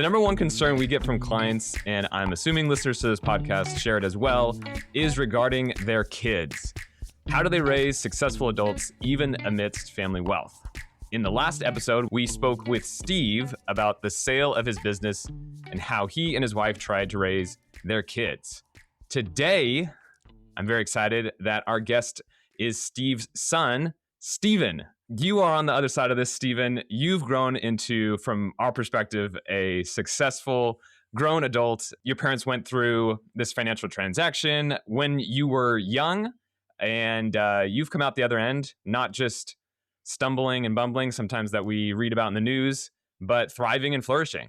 The number one concern we get from clients, and I'm assuming listeners to this podcast share it as well, is regarding their kids. How do they raise successful adults even amidst family wealth? In the last episode, we spoke with Steve about the sale of his business and how he and his wife tried to raise their kids. Today, I'm very excited that our guest is Steve's son, Steven. You are on the other side of this, Steven. You've grown into, from our perspective, a successful grown adult. Your parents went through this financial transaction when you were young, and you've come out the other end, not just stumbling and bumbling sometimes that we read about in the news, but thriving and flourishing.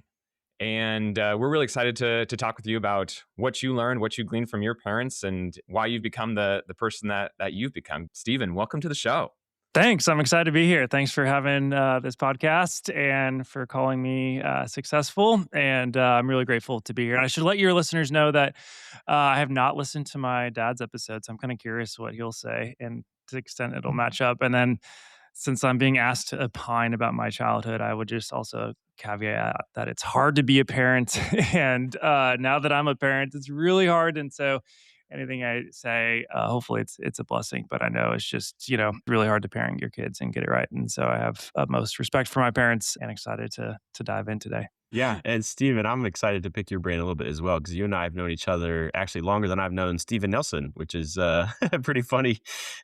And we're really excited to talk with you about what you learned, what you gleaned from your parents, and why you've become the person that you've become. Steven, welcome to the show. Thanks. I'm excited to be here. Thanks for having this podcast and for calling me successful. And I'm really grateful to be here. And I should let your listeners know that I have not listened to my dad's episodes. I'm kind of curious what he'll say and to the extent it'll match up. And then since I'm being asked to opine about my childhood, I would just also caveat that it's hard to be a parent. And now that I'm a parent, it's really hard. And so anything I say, hopefully it's a blessing, but I know it's just, really hard to parent your kids and get it right. And so I have utmost respect for my parents and excited to dive in today. Yeah. And Steven, I'm excited to pick your brain a little bit as well, because you and I have known each other actually longer than I've known Steven Nelson, which is pretty funny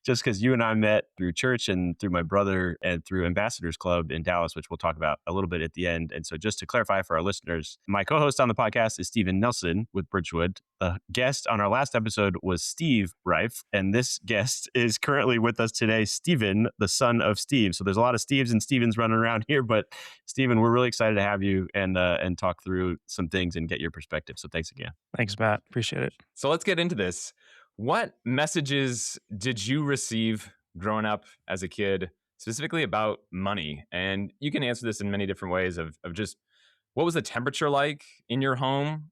just because you and I met through church and through my brother and through Ambassadors Club in Dallas, which we'll talk about a little bit at the end. And so just to clarify for our listeners, my co-host on the podcast is Steven Nelson with Bridgewood. The guest on our last episode was Steve Reif, and this guest is currently with us today, Steven, the son of Steve. So there's a lot of Steves and Stevens running around here, but Steven, we're really excited to have you and talk through some things and get your perspective. So thanks again. Thanks, Matt. Appreciate it. So let's get into this. What messages did you receive growing up as a kid, specifically about money? And you can answer this in many different ways of just what was the temperature like in your home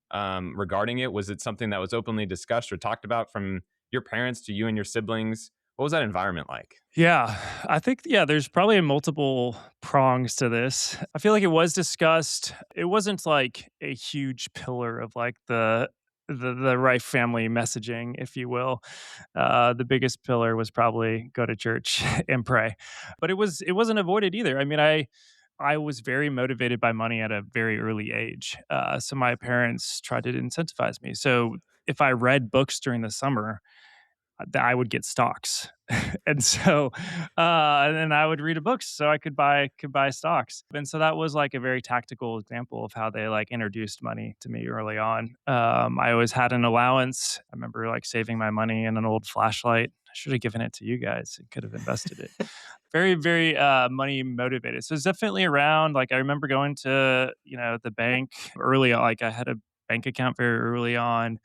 regarding it? Was it something that was openly discussed or talked about from your parents to you and your siblings? What was that environment like? Yeah, I think, there's probably multiple prongs to this. I feel like it was discussed. It wasn't like a huge pillar of like the Rife family messaging, if you will. The biggest pillar was probably go to church and pray, but it wasn't avoided either. I mean, I was very motivated by money at a very early age. So my parents tried to incentivize me. So if I read books during the summer, I would get stocks. And so and then I would read a book so I could buy stocks. And so that was like a very tactical example of how they like introduced money to me early on. I always had an allowance. I remember like saving my money in an old flashlight. I should have given it to you guys and could have invested it. Very, very money motivated. So it's definitely around, like I remember going to, the bank early, like I had a bank account very early on,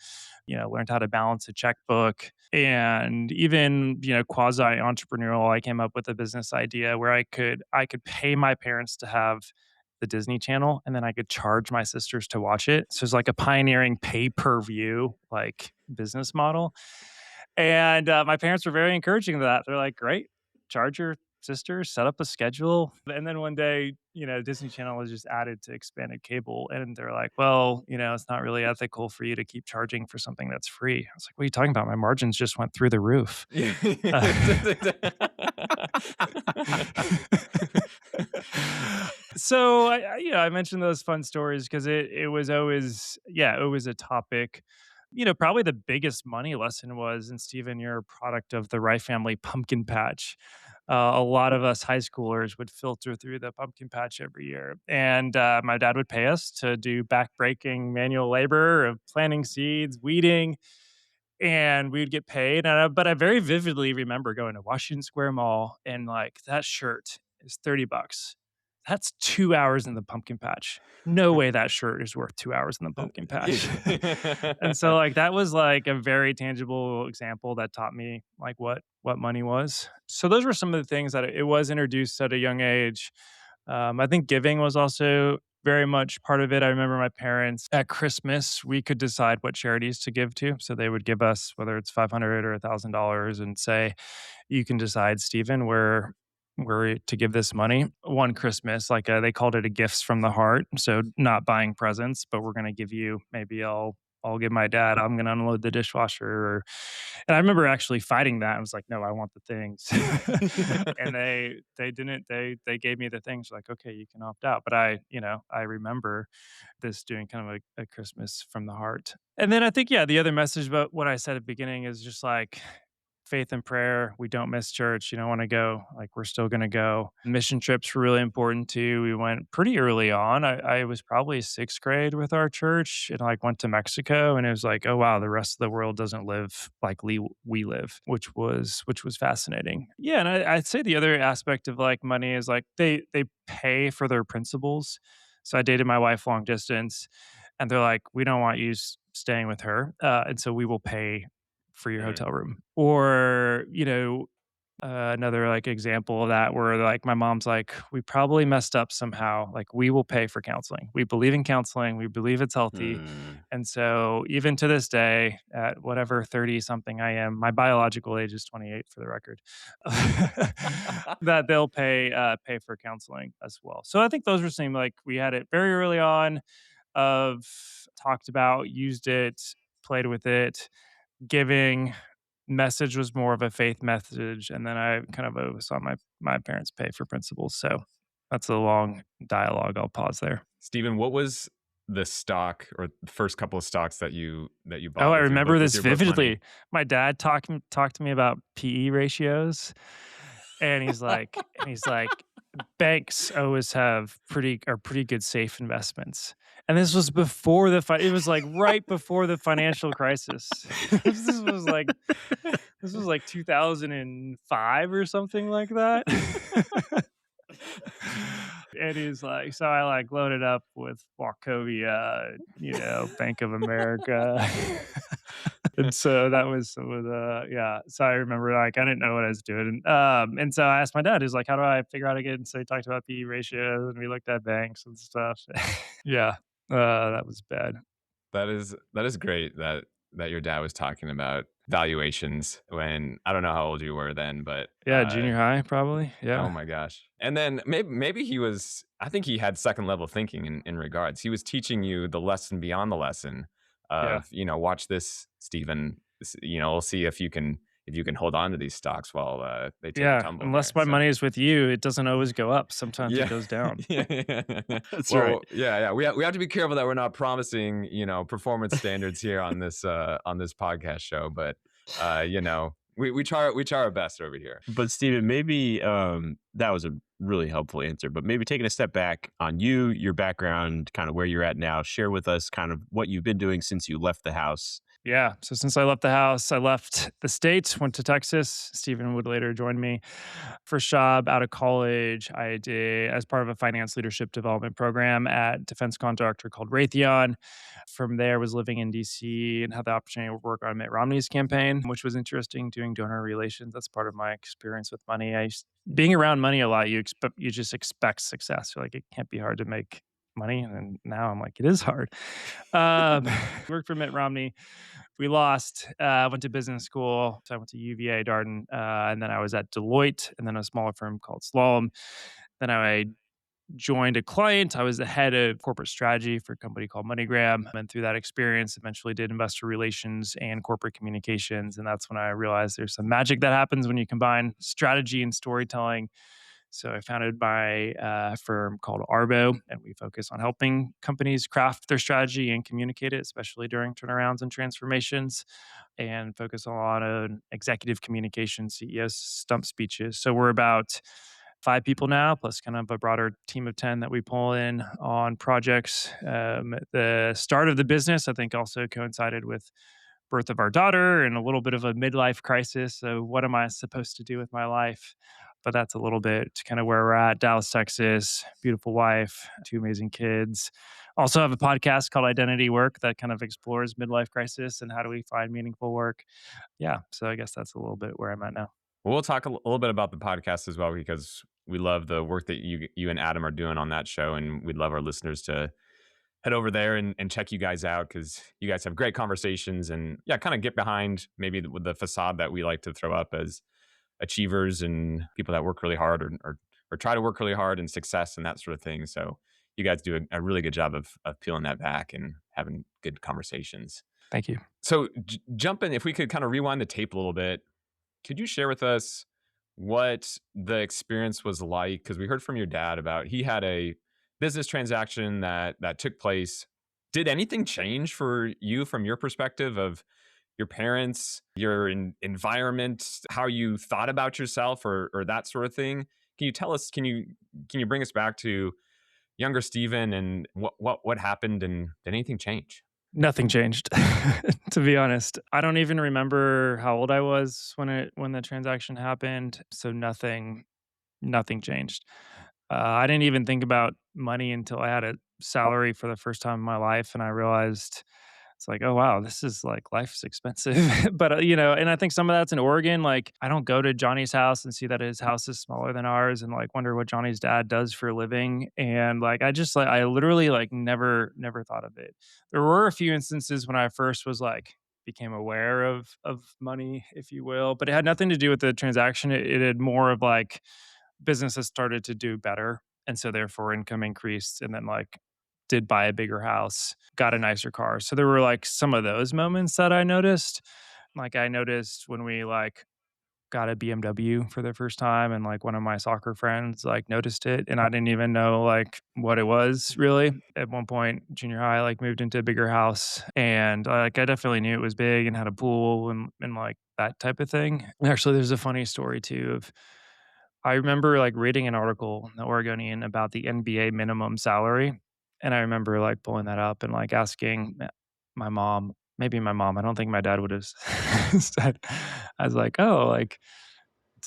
learned how to balance a checkbook, and even, quasi entrepreneurial. I came up with a business idea where I could pay my parents to have the Disney Channel, and then I could charge my sisters to watch it. So it's like a pioneering pay-per-view like business model. And my parents were very encouraging of that. They're like, great, charge your sisters, set up a schedule. And then one day, Disney Channel was just added to expanded cable. And they're like, well, it's not really ethical for you to keep charging for something that's free. I was like, what are you talking about? My margins just went through the roof. So I mentioned those fun stories because it was always, it was a topic. Probably the biggest money lesson was, and Steven, you're a product of the Rife family pumpkin patch. A lot of us high schoolers would filter through the pumpkin patch every year. And my dad would pay us to do backbreaking manual labor of planting seeds, weeding, and we'd get paid. But I very vividly remember going to Washington Square Mall and like, that shirt is $30. That's 2 hours in the pumpkin patch. No way that shirt is worth 2 hours in the pumpkin patch. And so like that was like a very tangible example that taught me like what money was. So those were some of the things that it was introduced at a young age. I think giving was also very much part of it. I remember my parents at Christmas, we could decide what charities to give to. So they would give us, whether it's $500 or $1,000, and say, you can decide, Stephen, where were to give this money. One Christmas, like they called it a gifts from the heart. So not buying presents, but we're going to give you, maybe I'll give my dad, I'm going to unload the dishwasher. And I remember actually fighting that. I was like, no, I want the things. And they didn't, they gave me the things like, okay, you can opt out. But I remember this doing kind of a Christmas from the heart. And then I think, yeah, the other message about what I said at the beginning is just like faith and prayer. We don't miss church. You don't want to go, like, we're still going to go. Mission trips were really important too. We went pretty early on. I was probably sixth grade with our church and like went to Mexico, and it was like, oh wow, the rest of the world doesn't live like we live, which was fascinating. Yeah. And I'd say the other aspect of like money is like they pay for their principles. So I dated my wife long distance, and they're like, we don't want you staying with her. And so we will pay for your Mm. hotel room. Or, another like example of that where like my mom's like, we probably messed up somehow. Like we will pay for counseling. We believe in counseling. We believe it's healthy. Mm. And so even to this day, at whatever 30 something I am, my biological age is 28 for the record, that they'll pay for counseling as well. So I think those were some, like, we had it very early on, of talked about, used it, played with it. Giving message was more of a faith message, and then I kind of saw my parents pay for principles. So that's a long dialogue. I'll pause there. Stephen, what was the stock or the first couple of stocks that you Oh, bought I with your remember book with this your book money? vividly. My dad talked to me about PE ratios, and he's like, banks always have pretty good safe investments. And this was before it was like right before the financial crisis. This was like 2005 or something like that. And he's like, so I like loaded up with Wachovia, Bank of America. And so that was some of yeah. So I remember, like, I didn't know what I was doing. And so I asked my dad, he's like, how do I figure out again? So he talked about PE ratios and we looked at banks and stuff. Yeah. That was bad. That is great that your dad was talking about valuations when I don't know how old you were then, but Yeah. Junior high, probably. oh Yeah. my gosh. And then maybe he was, I think he had second level thinking in regards. He was teaching you the lesson beyond the lesson Yeah. of, watch this, Stephen. We'll see if you can hold on to these stocks while they take a Yeah. tumble here. Unless my So money is with you, it doesn't always go up. Sometimes it yeah. goes down. Yeah. That's Well, right. yeah. We have to be careful that we're not promising, performance standards here on this podcast show, but we try our best over here. But Stephen, maybe that was a really helpful answer. But maybe taking a step back on you, your background, kind of where you're at now, share with us kind of what you've been doing since you left the house. Yeah. So since I left the house, I left the States, went to Texas. Stephen would later join me. First job out of college, I did as part of a finance leadership development program at defense contractor called Raytheon. From there, was living in DC and had the opportunity to work on Mitt Romney's campaign, which was interesting, doing donor relations. That's part of my experience with money. Being around money a lot, you just expect success. You're like, it can't be hard to make money. And now I'm like, it is hard. Worked for Mitt Romney. We lost. Went to business school. So I went to UVA, Darden, and then I was at Deloitte, and then a smaller firm called Slalom. Then I joined a client. I was the head of corporate strategy for a company called MoneyGram. And through that experience, eventually did investor relations and corporate communications. And that's when I realized there's some magic that happens when you combine strategy and storytelling. So I founded my firm called Arbo, and we focus on helping companies craft their strategy and communicate it, especially during turnarounds and transformations, and focus a lot on executive communication, CEO stump speeches. So we're about 5 people now, plus kind of a broader team of 10 that we pull in on projects. The start of the business, I think, also coincided with birth of our daughter and a little bit of a midlife crisis. So what am I supposed to do with my life? But that's a little bit kind of where we're at. Dallas, Texas, beautiful wife, 2 amazing kids. Also have a podcast called Identity Work that kind of explores midlife crisis and how do we find meaningful work. Yeah. So I guess that's a little bit where I'm at now. We'll talk a little bit about the podcast as well, because we love the work that you and Adam are doing on that show, and we'd love our listeners to head over there and check you guys out, because you guys have great conversations and kind of get behind maybe the facade that we like to throw up as achievers and people that work really hard or try to work really hard and success and that sort of thing. So you guys do a really good job of peeling that back and having good conversations. Thank you. So jumping, if we could kind of rewind the tape a little bit, could you share with us what the experience was like? Because we heard from your dad about he had a business transaction that took place. Did anything change for you from your perspective of your parents, your environment, how you thought about yourself, or that sort of thing? Can you tell us? Can you bring us back to younger Stephen and what happened and did anything change? Nothing changed, to be honest. I don't even remember how old I was when the transaction happened, so nothing changed. I didn't even think about money until I had a salary for the first time in my life, and I realized it's like, oh wow, this is like life's expensive. But and I think some of that's in Oregon. Like, I don't go to Johnny's house and see that his house is smaller than ours, and like wonder what Johnny's dad does for a living. And like, I literally like never thought of it. There were a few instances when I first was like became aware of money, if you will, but it had nothing to do with the transaction. It had more of like businesses started to do better, and so therefore income increased, and then like did buy a bigger house, got a nicer car. So there were like some of those moments that I noticed. Like I noticed when we like got a BMW for the first time, and like one of my soccer friends like noticed it, and I didn't even know like what it was really. At one point junior high, like moved into a bigger house, and like I definitely knew it was big and had a pool and like that type of thing. Actually, there's a funny story too of I remember, like, reading an article in the Oregonian about the NBA minimum salary, and I remember, like, pulling that up and, like, asking my mom, maybe my mom, I don't think my dad would have said. I was like, "Oh, like,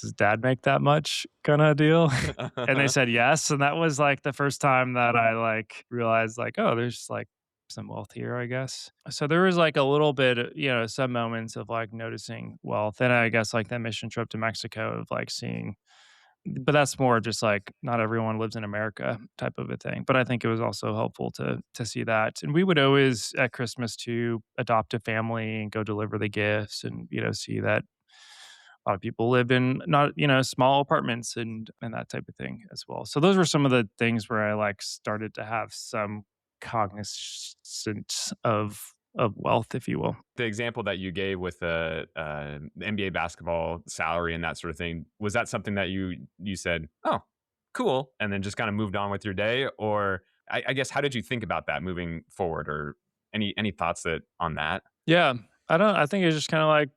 does dad make that much?" kinda deal, and they said, "Yes," and that was, like, the first time that I, like, realized, like, "Oh, there's, like, some wealth here, I guess." So there was, like, a little bit, some moments of, like, noticing wealth, and I guess, like, that mission trip to Mexico of, like, seeing but that's more just like not everyone lives in America type of a thing. But I think it was also helpful to see that. And we would always at Christmas to adopt a family and go deliver the gifts and see that a lot of people live in not small apartments and that type of thing as well. So those were some of the things where I like started to have some cognizance of wealth, if you will. The example that you gave with the NBA basketball salary and that sort of thing, was that something that you said, "Oh, cool," and then just kind of moved on with your day? Or I guess how did you think about that moving forward? Or any thoughts that on that? Yeah. I think it was just kind of like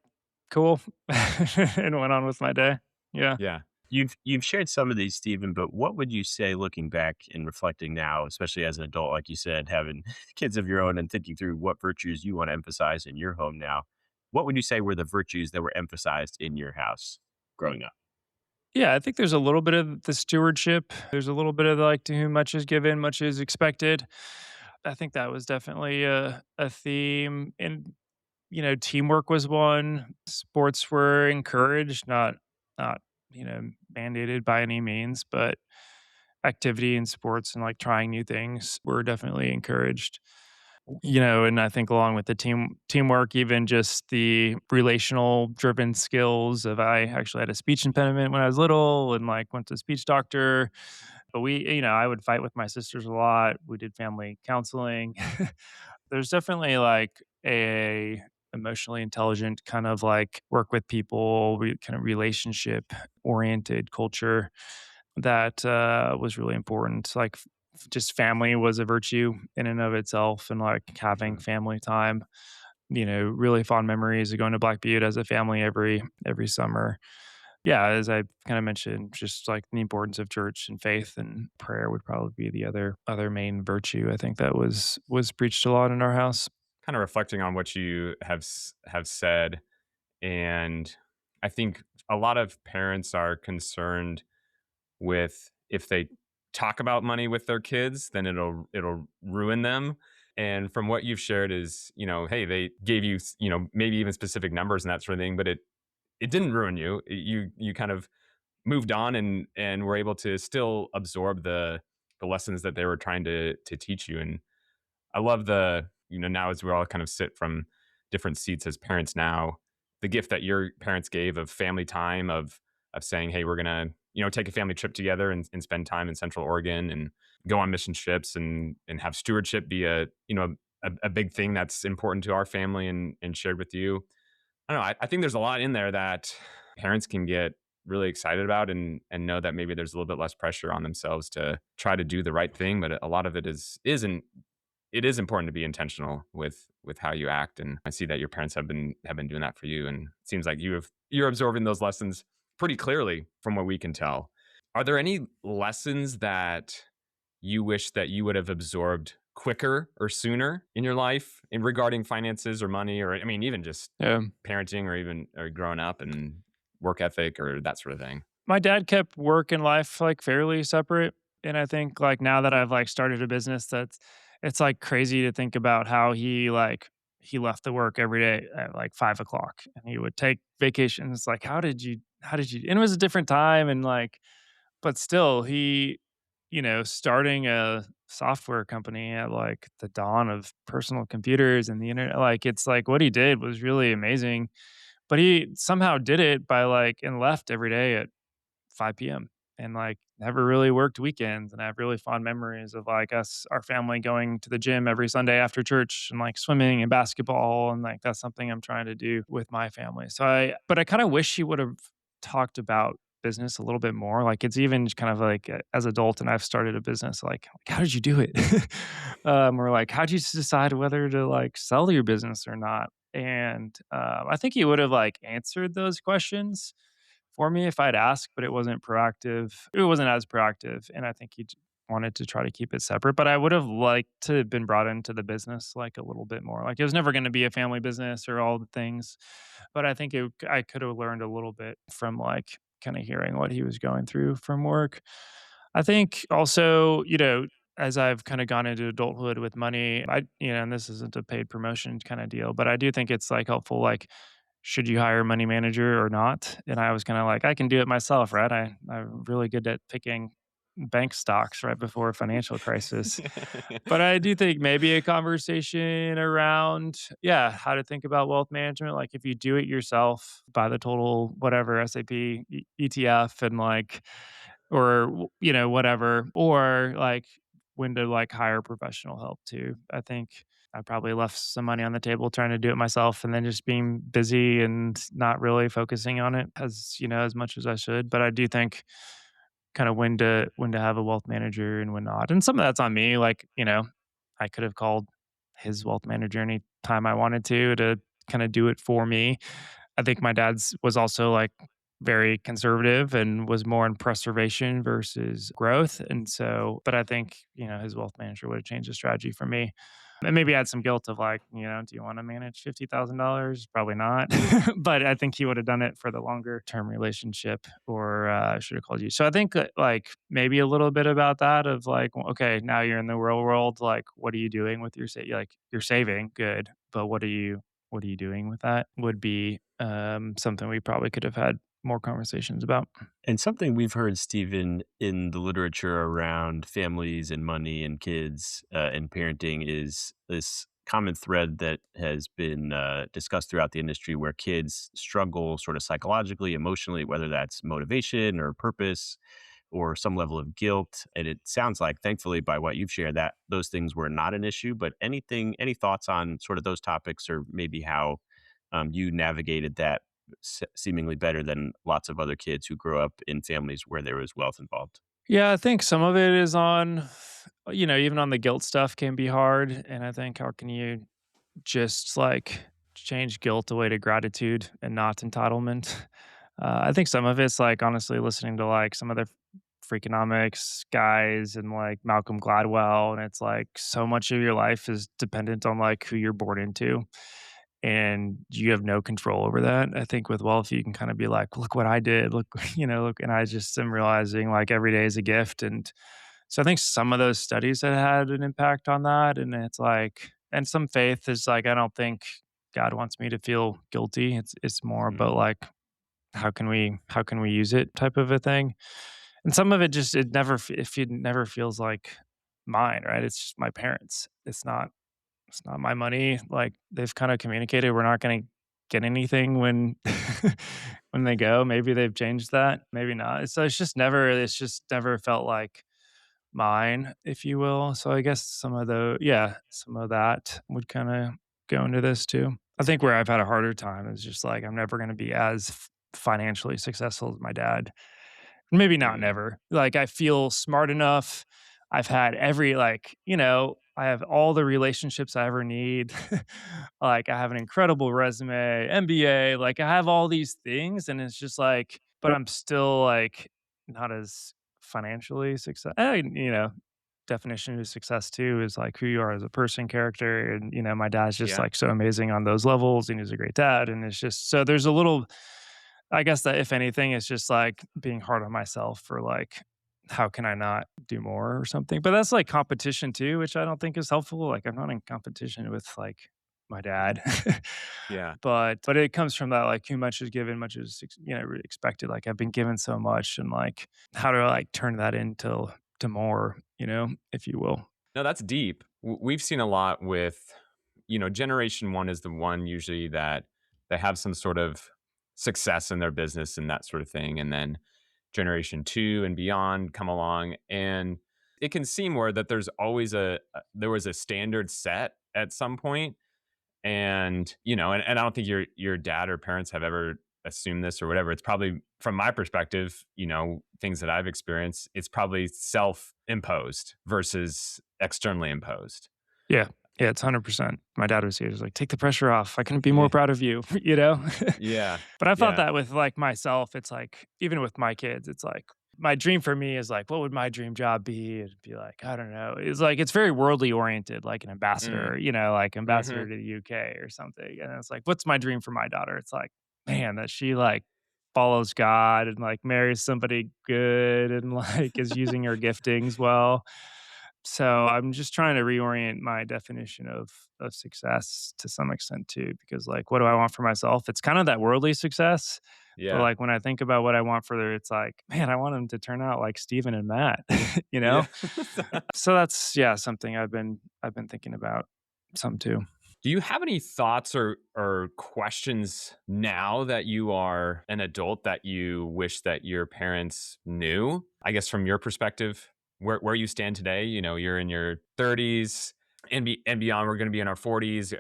cool and went on with my day. Yeah. Yeah. You've shared some of these, Stephen, but what would you say looking back and reflecting now, especially as an adult, like you said, having kids of your own and thinking through what virtues you want to emphasize in your home now? What would you say were the virtues that were emphasized in your house growing up? Yeah, I think there's a little bit of the stewardship. There's a little bit of like to whom much is given, much is expected. I think that was definitely a theme. And teamwork was one. Sports were encouraged, not mandated by any means, but activity in sports and like trying new things were definitely encouraged. And I think along with the teamwork, even just the relational driven skills of I actually had a speech impediment when I was little and like went to a speech doctor. But I would fight with my sisters a lot. We did family counseling. There's definitely like a emotionally intelligent kind of like work with people, kind of relationship oriented culture that was really important. Like just family was a virtue in and of itself, and like having Mhm. family time. Really fond memories of going to Black Butte as a family every summer. Yeah, as I kind of mentioned, just like the importance of church and faith and prayer would probably be the other main virtue. I think that was preached a lot in our house. Kind of reflecting on what you have said, and I think a lot of parents are concerned with if they talk about money with their kids, then it'll ruin them. And from what you've shared is, hey, they gave you, maybe even specific numbers and that sort of thing, but it didn't ruin you. You kind of moved on and were able to still absorb the lessons that they were trying to teach you. And I love now as we all kind of sit from different seats as parents now, the gift that your parents gave of family time, of of saying, hey, we're gonna, take a family trip together and spend time in Central Oregon and go on mission trips and have stewardship be a big thing that's important to our family and shared with you. I don't know. I think there's a lot in there that parents can get really excited about and know that maybe there's a little bit less pressure on themselves to try to do the right thing. But a lot of it isn't. It is important to be intentional with how you act. And I see that your parents have been doing that for you. And it seems like you're absorbing those lessons pretty clearly from what we can tell. Are there any lessons that you wish that you would have absorbed quicker or sooner in your life in regarding finances or money, or I mean even just Yeah. parenting or even or growing up and work ethic or that sort of thing? My dad kept work and life like fairly separate. And I think like now that I've like started a business, it's like crazy to think about how he left the work every day at like 5 o'clock and he would take vacations. Like, how did you, and it was a different time. And like, but still starting a software company at like the dawn of personal computers and the internet, like it's like what he did was really amazing. But he somehow did it by like and left every day at 5 PM and, like, never really worked weekends, and I have really fond memories of, like, our family going to the gym every Sunday after church and, like, swimming and basketball, and, like, that's something I'm trying to do with my family. But I kinda wish he would've talked about business a little bit more, like, it's even just kind of like, as adult and I've started a business, like, "How did you do it?" Or like, "How'd you decide whether to, like, sell your business or not?" And, I think he would've, like, answered those questions for me if I'd asked, but it wasn't proactive. It wasn't as proactive, and I think he wanted to try to keep it separate. But I would have liked to have been brought into the business like a little bit more. Like it was never going to be a family business or all the things, but I think I could have learned a little bit from like kind of hearing what he was going through from work. I think also, as I've kind of gone into adulthood with money, and this isn't a paid promotion kind of deal, but I do think it's like helpful, like should you hire a money manager or not? And I was kind of like, I can do it myself, right? I'm really good at picking bank stocks right before a financial crisis. But I do think maybe a conversation around, yeah, how to think about wealth management. Like if you do it yourself, buy the total whatever SAP ETF and like, or whatever, or like when to like hire professional help too. I think I probably left some money on the table trying to do it myself and then just being busy and not really focusing on it as much as I should. But I do think kind of when to have a wealth manager and when not. And some of that's on me. Like, I could have called his wealth manager any time I wanted to kind of do it for me. I think my dad's was also like very conservative and was more in preservation versus growth. And so, but I think, his wealth manager would have changed the strategy for me. And maybe I had some guilt of like, do you want to manage $50,000? Probably not. But I think he would have done it for the longer term relationship or I should have called you. So I think like maybe a little bit about that of like, well, okay, now you're in the real world. Like, what are you doing with your like you're saving? Good. But what are you doing with that would be something we probably could have had more conversations about. And something we've heard, Stephen, in the literature around families and money and kids and parenting is this common thread that has been discussed throughout the industry where kids struggle sort of psychologically, emotionally, whether that's motivation or purpose or some level of guilt. And it sounds like, thankfully, by what you've shared, that those things were not an issue. But any thoughts on sort of those topics or maybe how you navigated that seemingly better than lots of other kids who grow up in families where there was wealth involved? Yeah, I think some of it is on, even on the guilt stuff can be hard. And I think how can you just like change guilt away to gratitude and not entitlement? I think some of it's like honestly listening to like some of the Freakonomics guys and like Malcolm Gladwell, and it's like so much of your life is dependent on like who you're born into, and you have no control over that. I think with wealth, you can kind of be like, look what I did, look, look, and I just am realizing like every day is a gift, and so I think some of those studies have had an impact on that, and it's like, and some faith is like, I don't think God wants me to feel guilty. It's more Mhm. about like how can we use it type of a thing. And some of it just it never feels like mine, right? It's just my parents. It's not my money. Like they've kind of communicated we're not going to get anything when when they go. Maybe they've changed that, maybe not. It's just never felt like mine, if you will. So I guess some of that would kind of go into this too. I think where I've had a harder time is just like I'm never going to be as financially successful as my dad. Maybe not Mm, never. Like I feel smart enough. I've had every I have all the relationships I ever need. Like I have an incredible resume, MBA, like I have all these things and it's just like but I'm still like not as financially success. Definition of success too is like who you are as a person, character, and my dad's just yeah. like so amazing on those levels, and he's a great dad, and it's just so there's a little I guess that if anything, it's just like being hard on myself for like, how can I not do more or something? But that's like competition too, which I don't think is helpful. Like I'm not in competition with like my dad. Yeah. But it comes from that like too much is given, much is really expected. Like I've been given so much and like how do I like turn that into to more, if you will. No, that's deep. We've seen a lot with, generation one is the one usually that they have some sort of success in their business and that sort of thing. And then generation two and beyond come along. And it can seem where that there's always there was a standard set at some point. And, and I don't think your dad or parents have ever assumed this or whatever. It's probably from my perspective, things that I've experienced, it's probably self-imposed versus externally imposed. Yeah. Yeah, it's 100%. My dad was here. He was like, take the pressure off. I couldn't be more Yeah. proud of you, you know? Yeah. But I felt Yeah. that with like myself. It's like, even with my kids, it's like, my dream for me is like, what would my dream job be? It'd be like, I don't know. It's like, it's very worldly oriented, like an Mm. ambassador, like ambassador Mhm. to the UK or something. And it's like, what's my dream for my daughter? It's like, man, that she like follows God and like marries somebody good and like is using her giftings well. So I'm just trying to reorient my definition of success to some extent too, because like, what do I want for myself? It's kind of that worldly success, but Yeah. like when I think about what I want for her, it's like, man, I want them to turn out like Steven and Matt, you Yeah. know? So that's yeah, something I've been thinking about some too. Do you have any thoughts or questions now that you are an adult that you wish that your parents knew? I guess from your perspective, where you stand today, you're in your 30s and beyond. We're going to be in our 40s.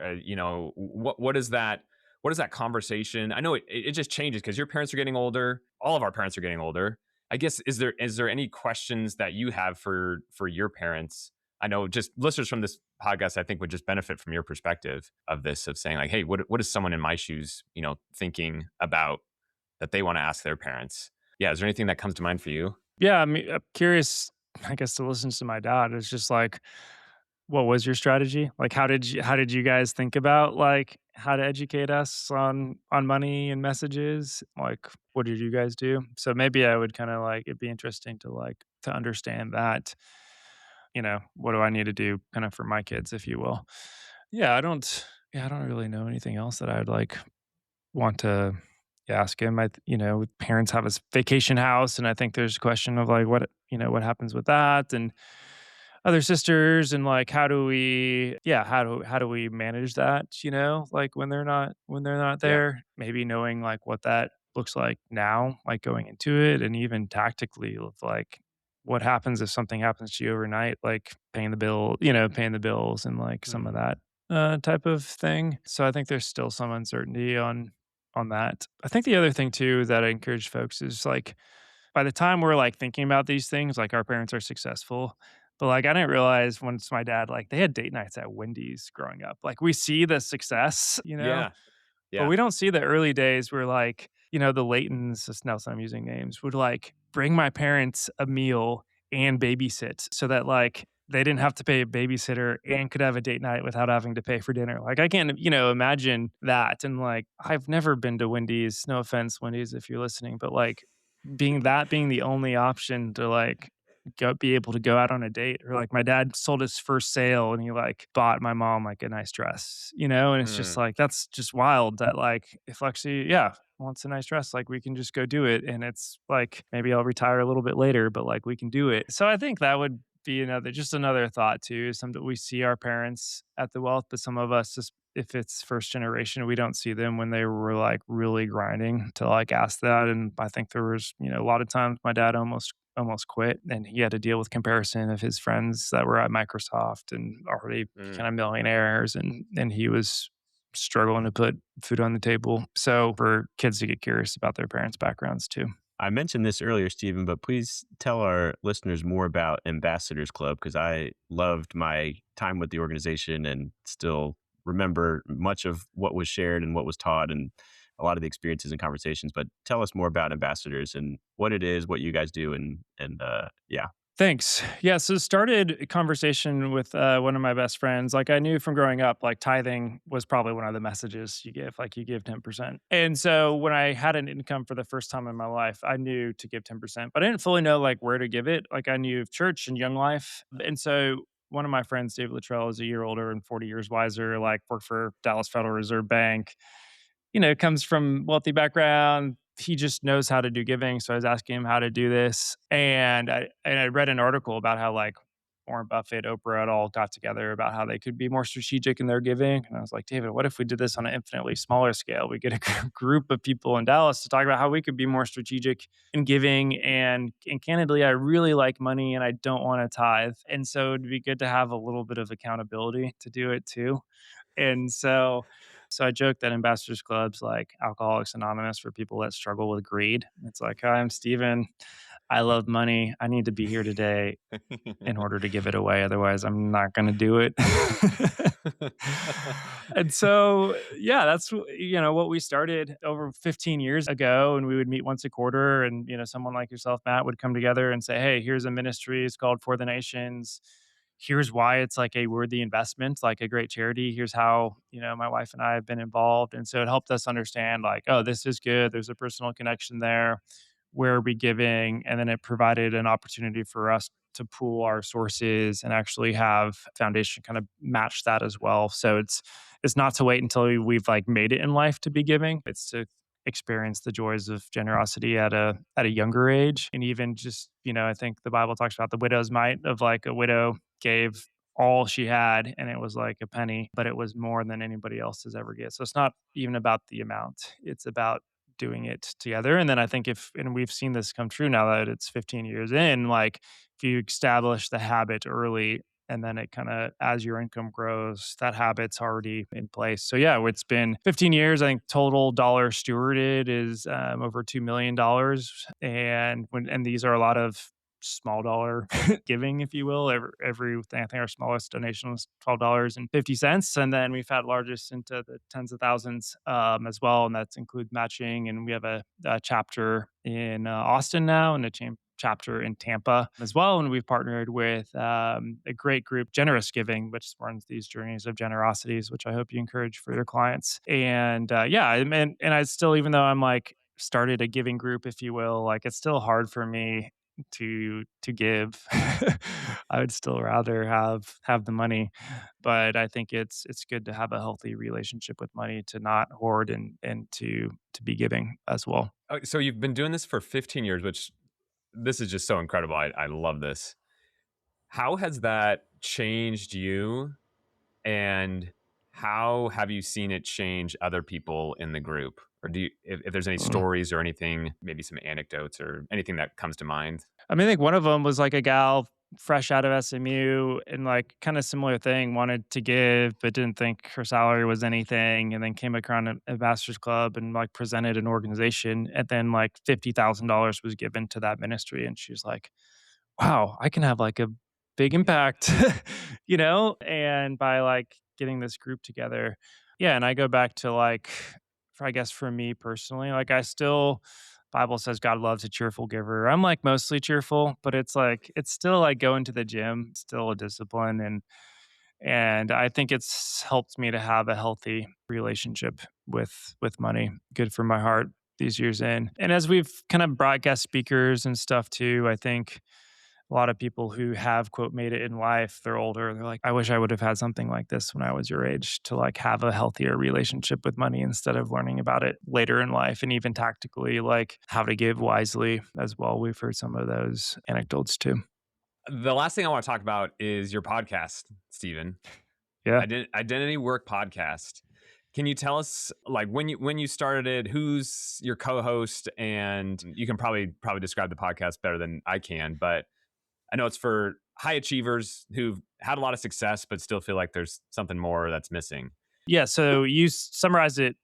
What is that conversation? I know it just changes because your parents are getting older. All of our parents are getting older. I guess is there any questions that you have for your parents? I know just listeners from this podcast, I think would just benefit from your perspective of this, of saying like, hey, what is someone in my shoes, thinking about that they want to ask their parents? Yeah. Is there anything that comes to mind for you? Yeah, I mean, I'm curious, I guess, to listen to my dad. It's just like, what was your strategy? Like, how did you guys think about like how to educate us on money and messages? Like, what did you guys do? So maybe I would kind of like it'd be interesting to like to understand that. What do I need to do kind of for my kids, if you will? Yeah, I don't. Yeah, I don't really know anything else that I would like want to ask him. Parents have a vacation house, and I think there's a question of like what happens with that, and other sisters, and like how do we manage that? Like when they're not Yeah. there, maybe knowing like what that looks like now, like going into it, and even tactically of like what happens if something happens to you overnight, like paying the bills, and like some of Mhm. that type of thing. So I think there's still some uncertainty on that. I think the other thing too that I encourage folks is like by the time we're like thinking about these things, like our parents are successful. But like I didn't realize once my dad, like they had date nights at Wendy's growing up. Like we see the success, Yeah. but Yeah. we don't see the early days where like, the Laytons, just now I'm using names, would like bring my parents a meal and babysit so that like they didn't have to pay a babysitter and could have a date night without having to pay for dinner. Like I can't, imagine that. And like I've never been to Wendy's. No offense, Wendy's, if you're listening, but like being the only option to like be able to go out on a date, or like my dad sold his first sale and he like bought my mom like a nice dress, and it's just Mm. like that's just wild that like if Lexi wants a nice dress, like we can just go do it, and it's like maybe I'll retire a little bit later, but like we can do it. So I think that would be another thought too. Some that we see our parents at the wealth, but some of us just if it's first generation, we don't see them when they were like really grinding to like ask that. And I think there was, a lot of times my dad almost quit, and he had to deal with comparison of his friends that were at Microsoft and already Mm. kind of millionaires, and he was struggling to put food on the table. So for kids to get curious about their parents' backgrounds too. I mentioned this earlier, Stephen, but please tell our listeners more about Ambassadors Club because I loved my time with the organization and still remember much of what was shared and what was taught and a lot of the experiences and conversations. But tell us more about Ambassadors and what it is, what you guys do, and yeah. Thanks. Yeah, so started a conversation with one of my best friends. Like I knew from growing up, like tithing was probably one of the messages you give, like you give 10%. And so when I had an income for the first time in my life, I knew to give 10%, but I didn't fully know like where to give it. Like I knew of church and Young Life. And so one of my friends, David Luttrell, is a year older and 40 years wiser, like worked for Dallas Federal Reserve Bank, comes from wealthy background. He just knows how to do giving. So I was asking him how to do this. And I read an article about how like Warren Buffett, Oprah, it all got together about how they could be more strategic in their giving. And I was like, David, what if we did this on an infinitely smaller scale? We get a group of people in Dallas to talk about how we could be more strategic in giving. And candidly, I really like money and I don't want to tithe. And so it'd be good to have a little bit of accountability to do it too. And so I joke that Ambassadors Club's like Alcoholics Anonymous for people that struggle with greed. It's like, "Hi, I'm Steven. I love money. I need to be here today in order to give it away. Otherwise, I'm not going to do it." And so, yeah, that's what we started over 15 years ago, and we would meet once a quarter, and someone like yourself, Matt, would come together and say, "Hey, here's a ministry. It's called For the Nations. Here's why it's like a worthy investment, like a great charity. Here's how, my wife and I have been involved." And so it helped us understand like, oh, this is good. There's a personal connection there. Where are we giving? And then it provided an opportunity for us to pool our sources and actually have foundation kind of match that as well. So it's not to wait until we've like made it in life to be giving. It's to experience the joys of generosity at a younger age. And even just, I think the Bible talks about the widow's mite of like a widow gave all she had and it was like a penny, but it was more than anybody else has ever get. So it's not even about the amount. It's about doing it together. And then I think and we've seen this come true now that it's 15 years in, like if you establish the habit early and then it kind of, as your income grows, that habit's already in place. So yeah, it's been 15 years. I think total dollar stewarded is over $2 million. And these are a lot of small dollar giving, if you will. Everything, I think our smallest donation was $12.50. And then we've had largest into the tens of thousands as well. And that includes matching. And we have a chapter in Austin now and a chapter in Tampa as well. And we've partnered with a great group, Generous Giving, which runs these journeys of generosities, which I hope you encourage for your clients. And yeah, and I still, even though I'm like started a giving group, if you will, like it's still hard for me to give. I would still rather have the money, but I think it's good to have a healthy relationship with money, to not hoard and to be giving as well. So you've been doing this for 15 years, which this is just so incredible. I love this. How has that changed you, and how have you seen it change other people in the group? Or do you, if there's any Mm. stories or anything, maybe some anecdotes or anything that comes to mind? I mean, I think one of them was like a gal fresh out of SMU and like kind of similar thing, wanted to give, but didn't think her salary was anything. And then came across an ambassadors club and like presented an organization. And then like $50,000 was given to that ministry. And she's like, wow, I can have like a big impact, and by like getting this group together. Yeah. And I go back to like, I guess for me personally, like I still, Bible says God loves a cheerful giver. I'm like mostly cheerful, but it's like, it's still like going to the gym, still a discipline. And I think it's helped me to have a healthy relationship with money. Good for my heart these years in. And as we've kind of brought guest speakers and stuff too, I think a lot of people who have quote made it in life, they're older, they're like, I wish I would have had something like this when I was your age, to like have a healthier relationship with money instead of learning about it later in life, and even tactically like how to give wisely as well. We've heard some of those anecdotes too. The last thing I want to talk about is your podcast, Stephen. Yeah. Identity Work Podcast. Can you tell us, like, when you started it, who's your co-host? And you can probably describe the podcast better than I can, but I know it's for high achievers who've had a lot of success but still feel like there's something more that's missing. Yeah. So you summarized it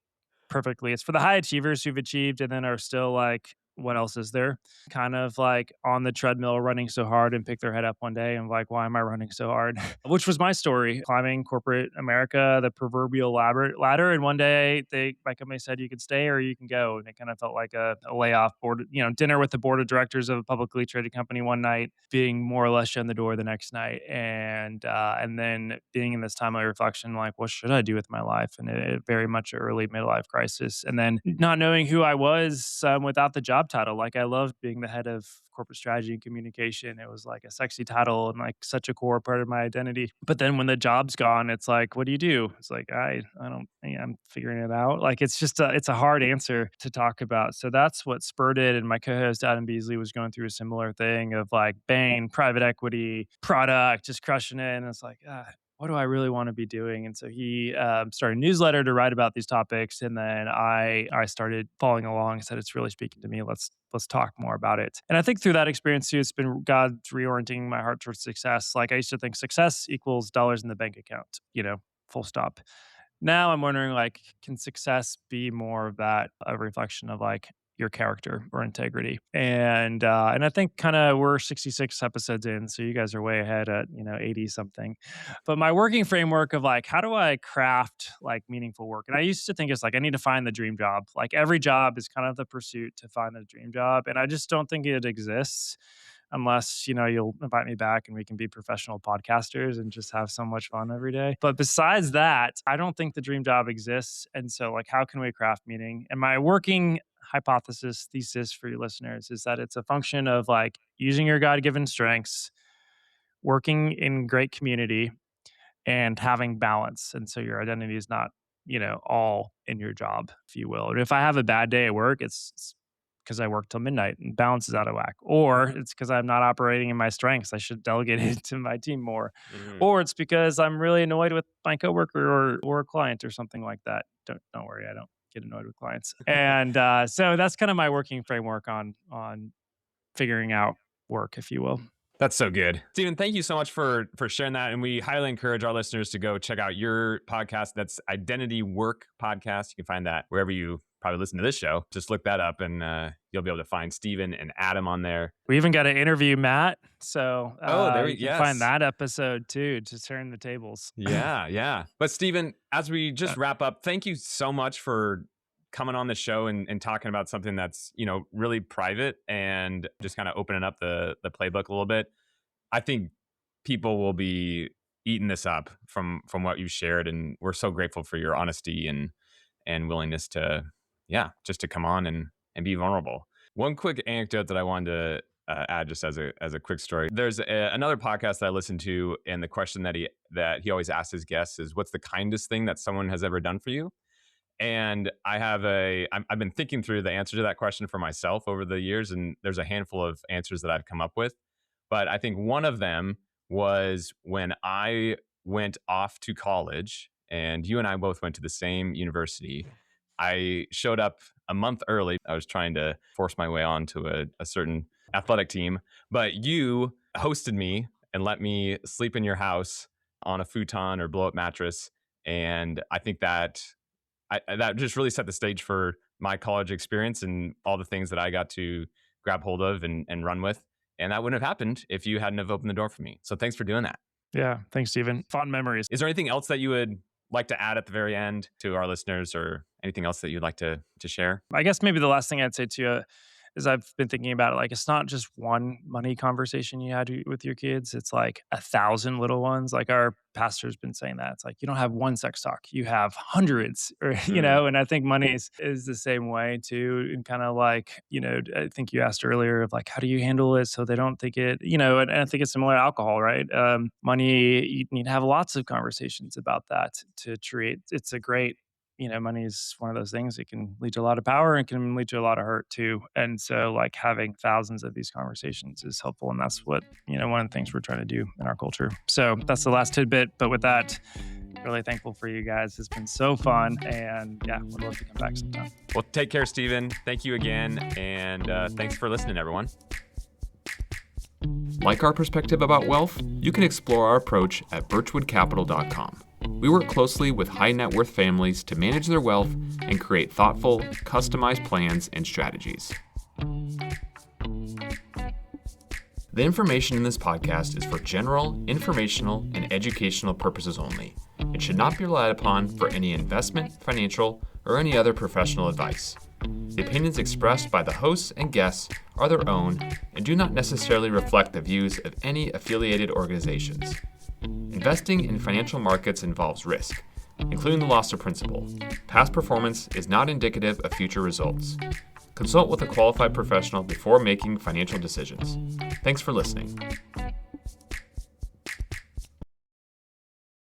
perfectly. It's for the high achievers who've achieved and then are still like, what else is there? Kind of like on the treadmill running so hard and pick their head up one day and like, why am I running so hard? Which was my story, climbing corporate America, the proverbial ladder. And one day my company said you can stay or you can go. And it kind of felt like a layoff board, dinner with the board of directors of a publicly traded company one night, being more or less shown the door the next night. And then being in this time of reflection, like, what should I do with my life? And it very much an early midlife crisis. And then not knowing who I was without the job title. Like, I loved being the head of corporate strategy and communication. It was like a sexy title and like such a core part of my identity. But then when the job's gone, it's like, what do you do? It's like, I'm figuring it out. Like, it's just it's a hard answer to talk about. So that's what spurred it. And my co-host Adam Beasley was going through a similar thing of like Bain, private equity, product, just crushing it. And it's like, what do I really want to be doing? And so he started a newsletter to write about these topics, and then I started following along and said, "It's really speaking to me. Let's talk more about it." And I think through that experience too, it's been God reorienting my heart towards success. Like, I used to think success equals dollars in the bank account, full stop. Now I'm wondering, like, can success be more of that, a reflection of like your character or integrity? And I think kind of we're 66 episodes in, so you guys are way ahead at 80 something. But my working framework of like, how do I craft like meaningful work? And I used to think it's like I need to find the dream job. Like, every job is kind of the pursuit to find the dream job, and I just don't think it exists unless you'll invite me back and we can be professional podcasters and just have so much fun every day. But besides that, I don't think the dream job exists. And so, like, how can we craft meaning? And my working thesis for your listeners is that it's a function of like using your God-given strengths, working in great community, and having balance. And so your identity is not, all in your job, if you will. And if I have a bad day at work, it's because I work till midnight and balance is out of whack. Or it's because I'm not operating in my strengths. I should delegate it to my team more. Mhm. Or it's because I'm really annoyed with my coworker or a client or something like that. Don't worry, I don't get annoyed with clients. And so that's kind of my working framework on figuring out work, if you will. That's so good. Stephen, thank you so much for sharing that. And we highly encourage our listeners to go check out your podcast. That's Identity Work Podcast. You can find that wherever you probably listen to this show. Just look that up and you'll be able to find Stephen and Adam on there. We even got to interview Matt. So you can yes. find that episode too, to turn the tables. Yeah. But Stephen, as we just wrap up, thank you so much for coming on the show and talking about something that's, really private and just kind of opening up the playbook a little bit. I think people will be eating this up from what you shared, and we're so grateful for your honesty and willingness to, just to come on and be vulnerable. One quick anecdote that I wanted to add just as a quick story. There's another podcast that I listen to, and the question that he always asks his guests is, what's the kindest thing that someone has ever done for you? And I've been thinking through the answer to that question for myself over the years, and there's a handful of answers that I've come up with. But I think one of them was when I went off to college, and you and I both went to the same university. I showed up a month early. I was trying to force my way onto a certain athletic team, but you hosted me and let me sleep in your house on a futon or blow up mattress. And I think that that just really set the stage for my college experience and all the things that I got to grab hold of and run with. And that wouldn't have happened if you hadn't have opened the door for me. So thanks for doing that. Yeah. Thanks, Stephen. Fond memories. Is there anything else that you would like to add at the very end to our listeners, or anything else that you'd like to share? I guess maybe the last thing I'd say to you is I've been thinking about it. Like, it's not just one money conversation you had with your kids. It's like 1,000 little ones. Like, our pastor's been saying that. It's like, you don't have one sex talk, you have hundreds, or, and I think money is the same way too. And kind of like, I think you asked earlier of like, how do you handle it so they don't think it, and I think it's similar to alcohol, right? Money, you need to have lots of conversations about that to treat. It's a great, money is one of those things. It can lead to a lot of power and can lead to a lot of hurt too. And so, like, having thousands of these conversations is helpful. And that's what, one of the things we're trying to do in our culture. So that's the last tidbit. But with that, Really thankful for you guys. It's been so fun. And yeah, would love to come back sometime. Well, take care, Stephen. Thank you again. And thanks for listening, everyone. Like our perspective about wealth? You can explore our approach at birchwoodcapital.com. We work closely with high net worth families to manage their wealth and create thoughtful, customized plans and strategies. The information in this podcast is for general, informational, and educational purposes only. It should not be relied upon for any investment, financial, or any other professional advice. The opinions expressed by the hosts and guests are their own and do not necessarily reflect the views of any affiliated organizations. Investing in financial markets involves risk, including the loss of principal. Past performance is not indicative of future results. Consult with a qualified professional before making financial decisions. Thanks for listening.